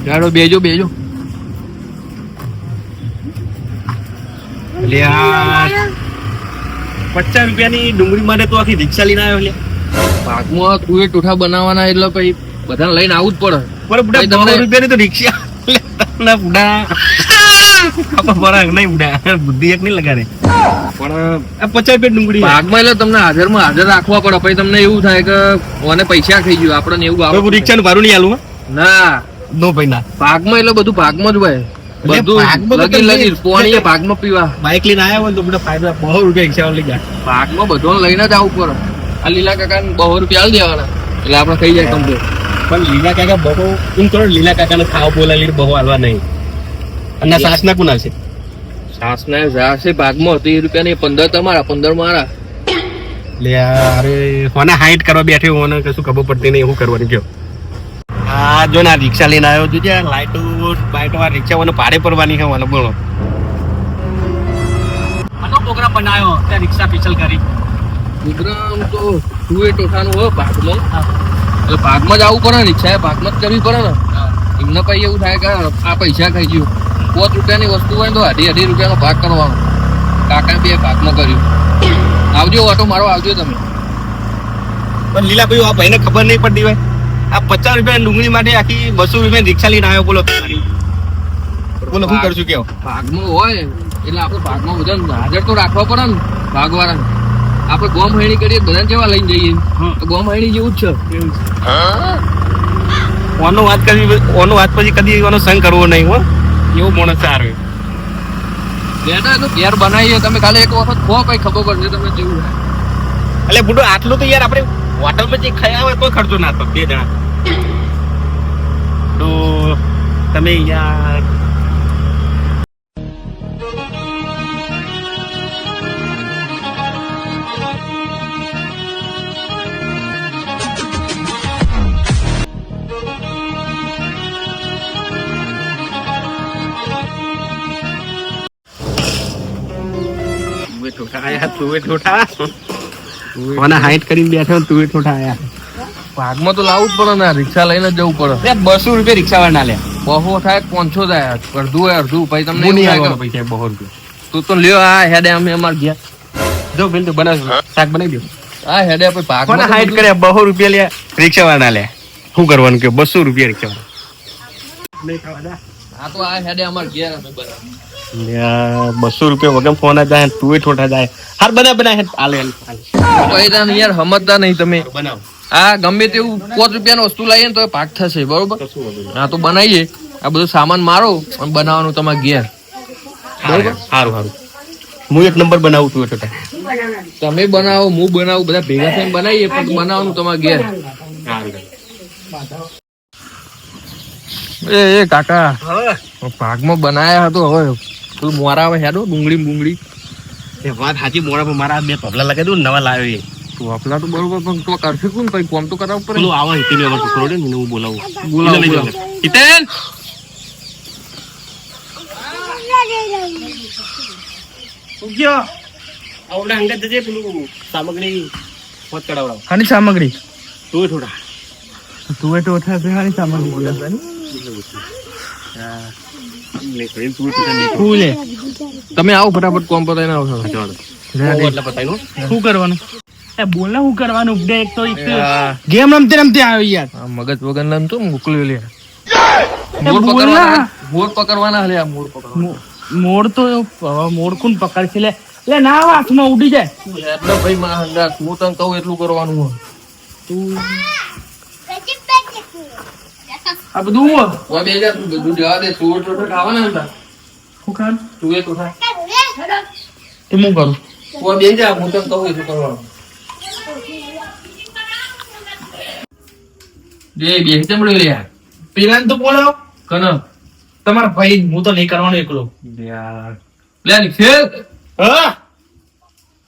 ચાલો બેજો બેજો. એટલે આ 50 રૂપિયાની ડુંગળી માટે તો આખી રિક્ષા લઈને આવ્યો. એટલે ભાગમાં તું એ ટોઠા બનાવવાના એટલે પછી બધાને લઈને આવવું જ પડે. બરાબર બુડા, 100 રૂપિયાની તો રિક્ષા તમને બુડા ખબર પડે નહીં બુડા, બુદ્ધિ એક નહીં લગાડે. પણ આ 50 રૂપિયા ડુંગળી ભાગમાં એટલે તમને હાજરમાં હાજર રાખવા પડે. પછી તમને એવું થાય કે મને પૈસા ખાઈ ગયું આપણને એવું આવે. રિક્ષાનું ભાડું નહીં આલું ના નો ભાઈ ના. ભાગમાં એટલે બધું ભાગમાં જ હોય. બધું લગી લગી પોણી ભાગમાં પીવા. બાઇક લઈને આવ્યા હોય તો બધા ફાયદા 100 રૂપિયા રિક્ષા લઈ જાય. ભાગમાં બધો લઈને જ આવવું પડે. આ લીલા કાકા 100 રૂપિયા આલી દેવાના એટલે આપણે થઈ જાય કમ્પ્લીટ. પણ લીલા કાકા બહુ એમ કરો, લીલા કાકાને ખાવા બોલાવી બહુ હાલવા નહીં. અને સાસ ના કોણ આવશે? સાસ ના જાશે ભાગમાં 30 રૂપિયા ની 15 તમારા 15 મારા. લે અરે કોને હાઈટ કરવા બેઠે હોને કશું ખબર પડતી નહીં. એવું કરવાની કયો આ જો ના રિક્ષા લઈને આવ્યો તું જ્યાં લાઈટો બાઈટો આ રિક્ષાઓને ભાડે પડવાની છે મને બોલો. આનો પ્રોગ્રામ બનાવ્યો ત્યાં રિક્ષા સ્પેશિયલ કરી. પ્રોગ્રામ તો તું એ ટોઠાનું હોય ભાગમાં. એટલે ભાગમાં જ આવવું પડે ને. રિક્ષા ભાગમાં જ કરવી પડે ને. એમને પછી એવું થાય કે આ પૈસા ખાઈ ગયું. 5 રૂપિયાની વસ્તુ હોય તો 2.5 રૂપિયાનો ભાગ કરવાનો. કાકા બે ભાગમાં કર્યું. આવજો ઓટો મારો આવજો તમે. પણ લીલા ભાઈ આ ભાઈને ખબર નહીં પડતી હોય આ 50 રૂપિયા ડુંગળી માટે આખી 200 રૂપિયા રિક્ષા લઈને આવ્યો. બોલો બોલો શું કરશું કેવો? ભાગમાં હોય એટલે આપણે ભાગમાં બધા હાજર તો રાખવા પડે ને ભાગવાળાને. આપણે ગોમ હૈણી કરીએ બધા જેવા લઈને જઈએ તો ગોમ હૈણી જેવું જ છે. ઓનો વાત કરવી, ઓનો વાત પછી કદી એનો સંગ કરવો નહીં હો. એવું માણસ સારું બેટા તો ઘેર બનાવીએ તમે ખાલી એક વખત ખો કઈ ખબર પડશે તમને જેવું થાય. એટલે બુડો આટલું તો યાર આપણે હોટલમાં જે ખાયા હોય કોઈ ખર્ચો ના થાય. 2 જણા તો તમે યાર હાઈટ કરીને બેઠો તું ઠોઠા આયા. ભાગમાં તો લાવવું જ પડે ને. રિક્ષા લઈને જ જવું પડે. 200 રૂપિયા રિક્ષા વાળા ના લે. બહુ થાય 500 થાય. અડધું હોય અડધું પછી તમને હું એવું નહીં થાય કે પૈસા 200 રૂપિયા. તું તો લ્યો આ હેડે અમે અમાર ગયા જો પેલું તો બનાવ શાક બનાવી દો. આ હેડે આપણે કોને ભાગમાં હાઈટ કરે 200 રૂપિયા લે રિક્ષા વાળા ના લે. શું કરવાનું કે 200 રૂપિયા રિક્ષા વાળા. આ તો આ હેડે અમાર ગયા અમે બધા 200 રૂપિયા વગર ફોન જાય તું ઠોઠા જાય. હાર બના હાલે પૈસા યાર સમજતા નહીં તમે. બનાવ. આ ગમે તેવું 5 રૂપિયાની વસ્તુ લાવીએ ને તો એ ભાગ થશે બરોબર. હા તો બનાવીએ. આ બધું સામાન મારો અને બનાવવાનું તમારે ઘેર બરોબર. સારું સારું હું એક નંબર બનાવું તું ઠોઠા. તમે બનાવો હું બનાવું બધા ભેગા થઈને બનાવીએ પણ બનાવવાનું તમારે ઘેર. એ કાકા ભાગમાં બનાયા હતો હવે તું મોરા આવે હેડો ડુંગળી એ વાત સાચી. મોડા પર મારા 2 પગલા લગાવી દઉં નવા લાવ્યો એ તું આપલા તો બરોબર પણ તો કરશે કોણ પછી કોમ તો કરાવવું પડે. પેલું આવો હિતેન અમાર છોકરો ને હું બોલાવું. બોલાવો હિતેન શું કયો આવડા અંગત જજે પેલું સામગ્રી મત કરાવડાવ. આની સામગ્રી તું થોડા તું તો ઓછા બેહાની સામગ્રી તમે આવો ફટાફટ કોમ પતાઈને આવશો. શું કરવાનું બોલ ને? શું કરવાનું? એક તો ગેમ રમતે રમતે આવ્યો યાર. મગજ વગર નામ તો મોકલ્યો લે. મોર પકડવાના લે. મોર તો મોર કોણ પકડશે લે? લે ના હાથમાં ઉડી જાય એટલે ભાઈ મારા હંગાત હું તને કહું એટલું કરવાનું હોય. તું આ બધું ઓય બે જા તું બધું જવા દે. તું તો ખાવાના હતા. શું ખાન તું એ તો ખા. તે હું કરું? ઓય બે જા હું તને કહું એટલું કરવાનું. બે ચમડ્યો લે યાર. પેલા તો બોલો કનો તમારા ભાઈ. હું તો નહીં કરવાનો એકલો. યાર લે નિખિલ હા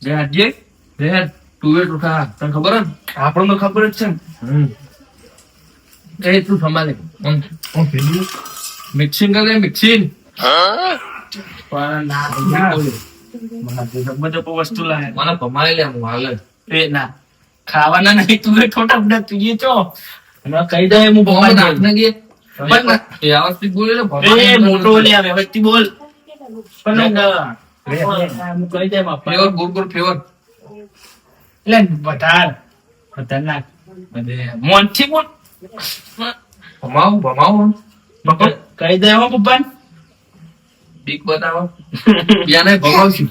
બે આજે બે તું એ તો ખા. તને ખબર હે ને? આપણને તો ખબર જ છે ને. એ તું સંભાળે મિક્સિંગ કરે મિક્સિંગ. પણ ના બધો વસ્તુ લાવે મને ભમાઈ લે હું હાલે. એ ના ખાવાના નહીં. તું ખોટા બધા તું ચો કહી દે હું નાખને ગયે વ્યવસ્થિત બોલે ને એ મોટો લે વ્યવસ્થિત બોલ પણ હું કહી દે બાપા ફ્લેવર ગુરગુર ફ્લેવર એટલે વધાર ખતરનાક મોનથી બોલ ભમાવું બાપા કહી દે હો પપ્પા બીક બતાવો ત્યાંને ભમાવશું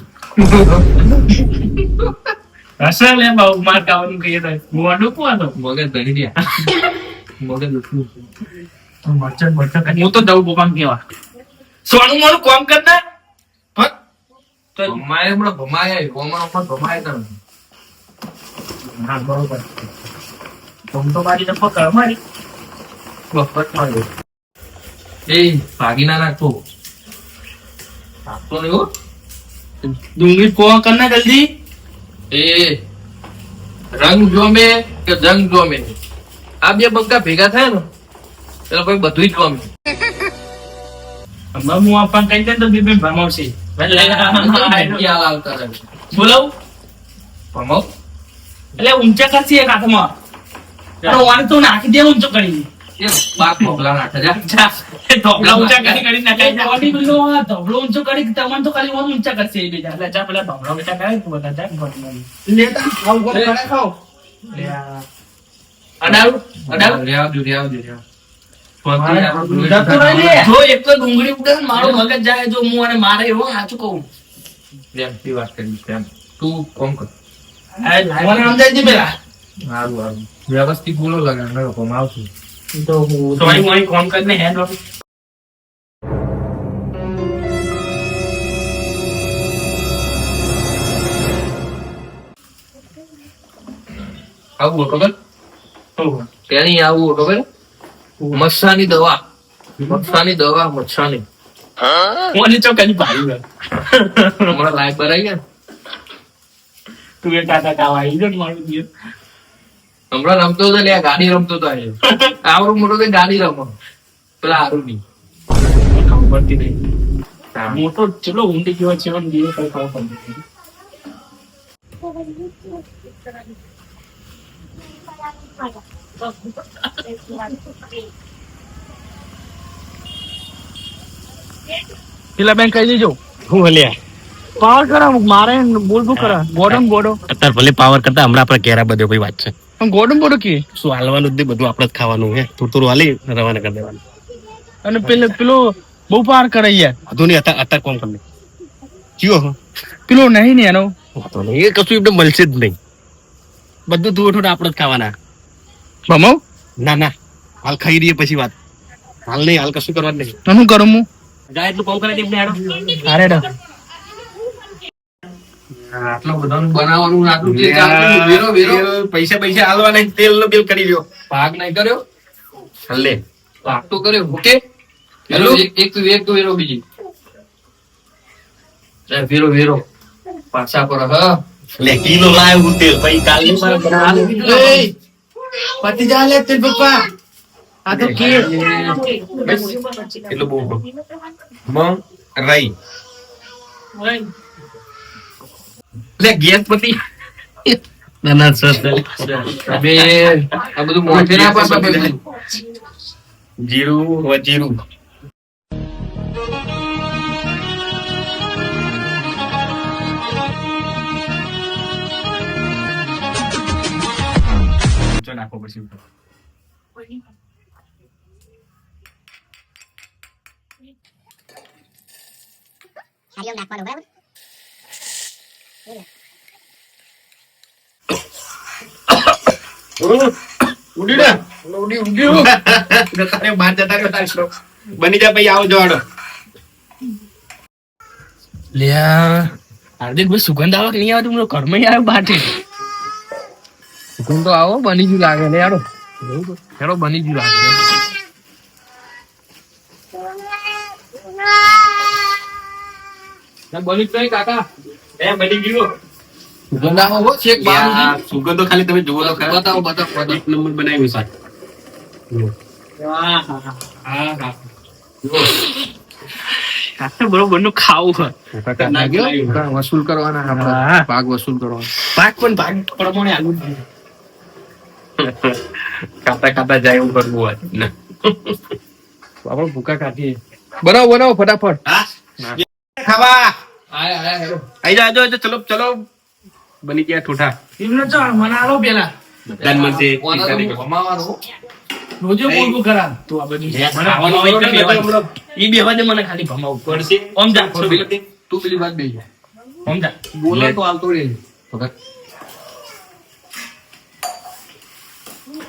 હશે લે બાબુ માર કાવાનું કહીએ તો મોઢું કોણ હતો મગજ ધરી ગયા મગજ ઉઠવું હું તો દઉં પપ્પા કેવા સોનું મોનું કામ કરતા ભમાય હમણાં ભમાય ભમાય તમે હા બરોબર તમ તો મારી તો પકડ મારી એ ભાગી ના નાખતો નાખતો નહીં હો ડુંગળી પોવા કરના જલ્દી એ રંગ જોમે કે જંગ જોમે આ બે બંકા ભેગા થાય ને એટલે પછી બધું જ જોમે હમણાં હું આપણ કહી દે તો બે ભમાવશે બોલાવ ભમાવ એટલે ઊંચા કરશે એક હાથમાં વાણ તો નાખી દે ઊંચો કરી એ બાપ મોકલા નાખે જા ધોબલા ઊંચા કરી નાખાય બોડી બિલ્ડો ધોબલો ઊંચો કરી તમને તો ખાલી ઊંચા કરશે એ બીજા એટલે જા પેલા ધોબલા ઊંચા કરે તું બધા જા લેતા ખાવ ખાવ અડાવ જો એક તો ડુંગળી ઉડે ને મારું મગજ જાય જો હું અને મારે એવો સાચું કહું વાત કરી તું કોમ કર મને સમજાય છે પેલા સારું વ્યવસ્થિત બોલો લગાડ ભમાવશું તો હું કોમ કરીને હેન્ડ ઓફ આવું ખબર તેની આવું ખબર મચ્છાની દવા મચ્છાની મને ચોકાની ભાઈ હમણાં લાઈફ ભરાઈ ગયા તું એ ટાટા કાવા આવી ગયો મારું દિવસ હમણાં રમતો હતો ને આ ગાડી રમતો હતો આવડું મોટો તો ગાડી રમો પેલા હારું ની ખબર પડતી નહીં મોટો ચલો ઊંડી ગયો છે પણ દિવસ કઈ ખબર પડતી પેલા બેન કહી દેજો હું હલ્યા પાવર કરા મારે બોલ બુક કરા ગોડમ ગોડો અત્યારે ભલે પાવર કરતા હમણાં આપણે કેરા બધો કોઈ વાત છે પણ ગોડમ ગોડો કે શું હાલવાનું જ નહીં, બધું આપણે જ ખાવાનું હે થોડું થોડું હાલી રવાના કરી દેવાનું. અને પેલો બહુ પાર કરે યાર વધુ નહીં અત્યારે કોમ કરી કયો પેલો નહીં ને એનો વાતો નહીં, એ કશું એમને મળશે જ નહીં, બધું થોડું થોડું આપણે જ ખાવાના. ભમાવ ના ના હાલ ખાઈ રહીએ પછી વાત, હાલ નહીં, હાલ કશું કરવાનું નહીં. શું કરું હું જાય એટલું કોમ કરે એમને હેડો. અરે આટલું બધું બનાવવાનું આટલું જે ચાલતું વેરો પૈસા હાલવા નહીં, તેલ નો બિલ કરી દો. ભાગ નહીં કર્યો હલે ભાગ તો કર્યો ઓકે એક તો વેરો બીજી વેરો પાછા પર હા લે કિલો લાવ્યું તેલ પછી કાલની મારે બનાવવાનું. પતિ જા લે તેલ પપ્પા આ તો કે એટલું બહુ મગ રાઈ લે ગેસ પતિ ના ના સર બે આ બધું મોઢે ના પાછા બધું જીરું હવે જીરું નાખો પછી હરિયમ નાખવાનું બરાબર ઉડી બહાર જતા રહ્યો તારી બની જા પછી આવો જવાડો. લ્યા હાર્દિક ભાઈ સુગંધ આવે કે નહીં આવતી મને ઘરમાં આવ્યો બાટી સુગંધ તો આવો બની ગયું લાગે ને યારો હેડો બની ગયું લાગે બની જ નહીં કાકા એ બની ગયું. સુગંધ આવો છેક બાર યાર, સુગંધ તો ખાલી તમે જુઓ તો ખરા. બતાવો એક નંબર બનાવ્યું છે. બરોબર નું ખાવું વસૂલ કરવાના હા. આપણા ભાગ વસૂલ કરવાનો ભાગ પણ ભાગ પ્રમાણે આલુ ખાતા ખાતા જાય એવું કરવું હોય ને. આપણે ભૂકા કાઢીએ. બનાવો ફટાફટ. હા ખાવા આયા હેરો. આઈ જાઓ ચલો ચલો બની ગયા ઠોઠા એમને ચાલ મને આલો પેલા પ્રધાનમંત્રી ઓના તો હું ભમાવાનો. રોજે બોલવું કરા તું આ બધું મને ખાવાનું હોય એટલે બેહવાનું. ઈ બેહવા દે મને ખાલી ભમાવું પડશે ઓમ જા તું પેલી વાત બેસી જા. ઓમ જા બોલો તો હાલતો રહે. વખત.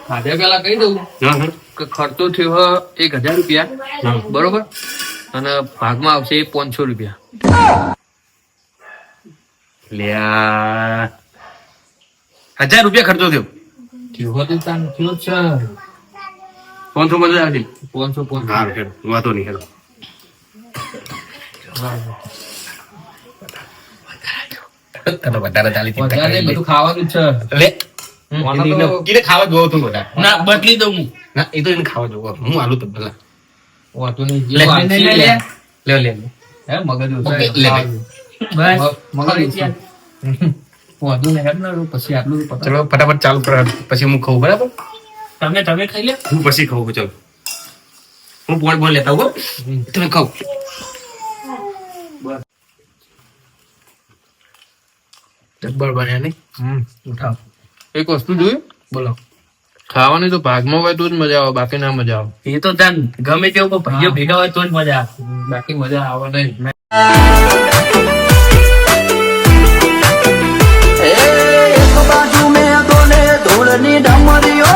ખાધે પેલા કહી દઉં હા હા કે ખર્ચો થયો 1000 રૂપિયા, હા. બરોબર, અને ભાગમાં આવશે 500 રૂપિયા. લ્યા 1000 રૂપિયા ખર્ચો થયો થયો તો તાન થયો જ છે. 500 મજા આવી 500. હા હેડો વાતો નહીં હેડો તને વધારે ચાલી ચિંતા વધારે કરી બધું ખાવાનું જ છે. લે ઓના તો- કિને ખાવા જોવો તું બધા ના બદલી દઉં હું ના એ તો એને ખાવા જોવો હું આલું તો ભલા વાતું નહીં. જે લે, વાંચી લે, લે. લે. લે હે, મગજ ઓછા. ઓકે, લે. બસ મગજ ઓછું. વાંધો નહીં, હેડ ને, પછી આટલું પતાવ. ચલો ફટાફટ ચાલુ કર પછી હું ખાઉં બરાબર તમે ખાઈ લે હું પછી ખાઉં ચલો હું બોલ લેતા હું તમે ખાવ જબ્બર બન્યા નહીં ઉઠાવ. એક વસ્તુ જોયું, બોલો ખાવાની તો ભાગમાં હોય તો જ મજા આવે, બાકી ના મજા આવે. એ તો તાન ગમે તેવું કોઈ ભાઈઓ ભેગા હોય તો જ મજા આવે બાકી મજા આવે નહીં. એક બાજુ મેં ધોળની ડમરીઓ